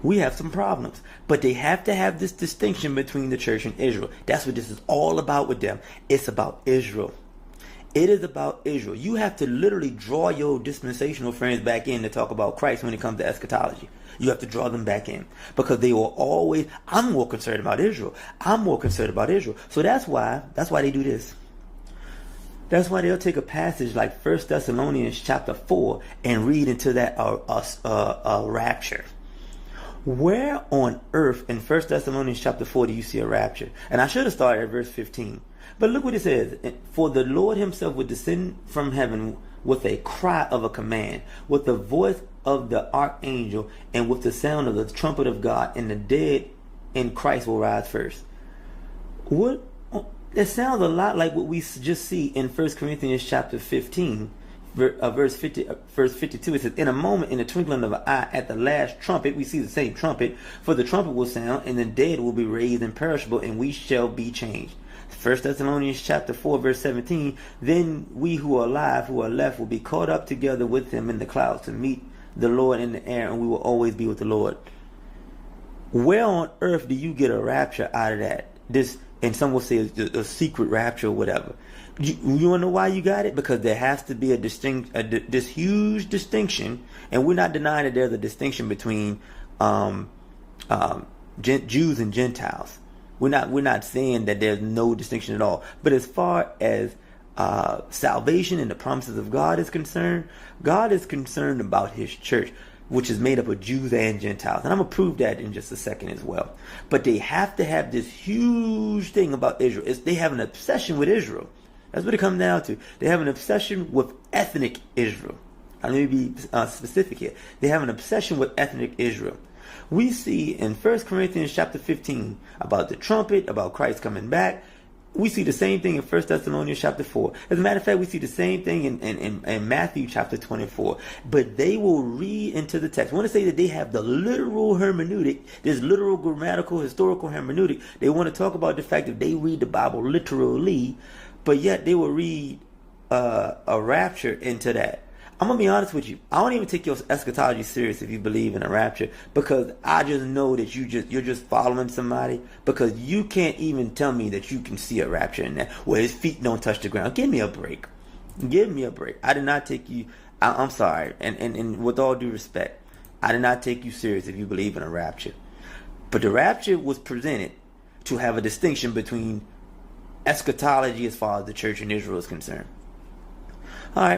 we have some problems. But they have to have this distinction between the church and Israel. That's what this is all about with them. It's about Israel. It is about Israel. You have to literally draw your dispensational friends back in to talk about Christ when it comes to eschatology. You have to draw them back in because they will always, I'm more concerned about Israel. I'm more concerned about Israel. So that's why they do this. That's why they'll take a passage like 1 Thessalonians chapter 4 and read into that rapture. Where on earth in 1 Thessalonians chapter 4 do you see a rapture? And I should have started at verse 15. But look what it says. For the Lord himself would descend from heaven with a cry of a command, with the voice of the archangel, and with the sound of the trumpet of God, and the dead in Christ will rise first. What? That sounds a lot like what we just see in 1 Corinthians chapter 15, verse 52. It says, in a moment, in the twinkling of an eye, at the last trumpet, we see the same trumpet, for the trumpet will sound, and the dead will be raised imperishable, and we shall be changed. 1 Thessalonians chapter 4, verse 17, then we who are alive, who are left, will be caught up together with him in the clouds to meet the Lord in the air, and we will always be with the Lord. Where on earth do you get a rapture out of that? And some will say a secret rapture or whatever. You want to know why you got it? Because there has to be this huge distinction, and we're not denying that there's a distinction between Jews and Gentiles. We're not saying that there's no distinction at all. But as far as salvation and the promises of God is concerned about his church, which is made up of Jews and Gentiles. And I'm going to prove that in just a second as well. But they have to have this huge thing about Israel. They have an obsession with Israel. That's what it comes down to. They have an obsession with ethnic Israel. Let me be specific here. They have an obsession with ethnic Israel. We see in 1 Corinthians chapter 15 about the trumpet, about Christ coming back. We see the same thing in 1 Thessalonians chapter 4. As a matter of fact, we see the same thing in Matthew chapter 24. But they will read into the text. I want to say that they have the literal hermeneutic, this literal grammatical, historical hermeneutic. They want to talk about the fact that they read the Bible literally, but yet they will read a rapture into that. I'm going to be honest with you. I don't even take your eschatology serious if you believe in a rapture, because I just know that you're just following somebody, because you can't even tell me that you can see a rapture in that where his feet don't touch the ground. Give me a break. Give me a break. I did not take you. I'm sorry. And with all due respect, I did not take you serious if you believe in a rapture. But the rapture was presented to have a distinction between eschatology as far as the church in Israel is concerned. All right.